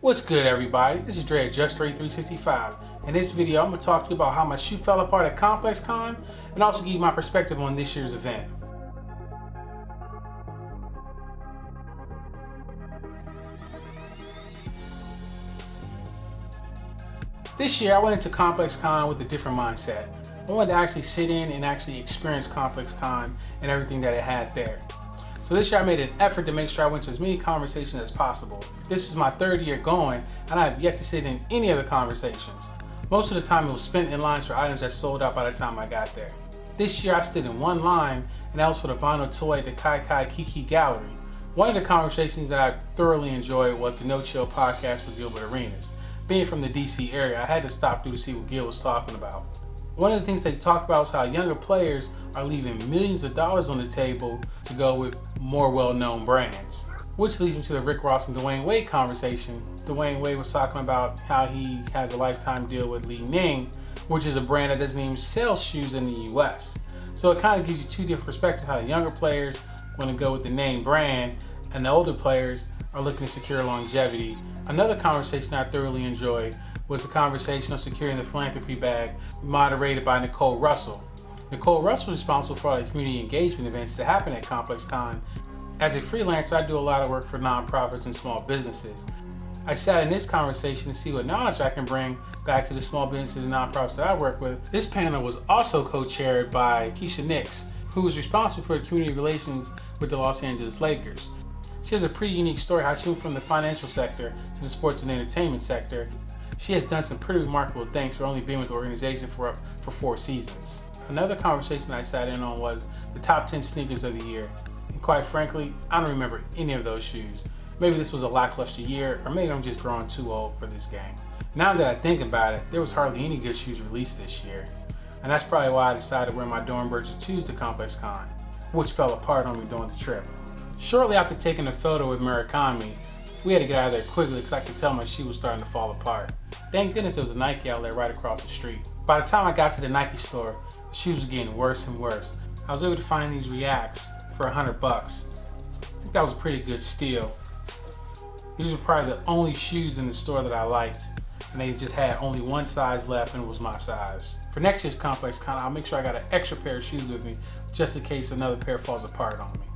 What's good, everybody? This is Dre at Just Dre 365. In this video, I'm going to talk to you about how my shoe fell apart at Complex Con and also give you my perspective on this year's event. This year, I went into Complex Con with a different mindset. I wanted to actually sit in and actually experience Complex Con and everything that it had there. So this year I made an effort to make sure I went to as many conversations as possible. This was my third year going, and I have yet to sit in any of the conversations. Most of the time it was spent in lines for items that sold out by the time I got there. This year I stood in one line, and that was for the vinyl toy at the Kai Kai Kiki Gallery. One of the conversations that I thoroughly enjoyed was the No Chill podcast with Gilbert Arenas. Being from the DC area, I had to stop through to see what Gil was talking about. One of the things they talked about was how younger players are leaving millions of dollars on the table to go with more well-known brands. Which leads me to the Rick Ross and Dwayne Wade conversation. Dwayne Wade was talking about how he has a lifetime deal with Li Ning, which is a brand that doesn't even sell shoes in the US. So it kind of gives you two different perspectives, how the younger players want to go with the name brand and the older players are looking to secure longevity. Another conversation I thoroughly enjoyed was a conversation on securing the philanthropy bag moderated by Nicole Russell. Nicole Russell is responsible for all the community engagement events that happen at Complex Con. As a freelancer, I do a lot of work for nonprofits and small businesses. I sat in this conversation to see what knowledge I can bring back to the small businesses and nonprofits that I work with. This panel was also co-chaired by Keisha Nix, who is responsible for community relations with the Los Angeles Lakers. She has a pretty unique story how she went from the financial sector to the sports and entertainment sector. She has done some pretty remarkable things for only being with the organization for 4 seasons. Another conversation I sat in on was the top 10 sneakers of the year. And quite frankly, I don't remember any of those shoes. Maybe this was a lackluster year, or maybe I'm just growing too old for this game. Now that I think about it, there was hardly any good shoes released this year. And that's probably why I decided to wear my Dornbirch 2s to Complex Con, which fell apart on me during the trip. Shortly after taking a photo with Murakami, we had to get out of there quickly because I could tell my shoe was starting to fall apart. Thank goodness there was a Nike outlet right across the street. By the time I got to the Nike store, the shoes were getting worse and worse. I was able to find these Reacts for $100. I think that was a pretty good steal. These were probably the only shoes in the store that I liked, and they just had only one size left, and it was my size. For next year's Complex Con, I'll make sure I got an extra pair of shoes with me just in case another pair falls apart on me.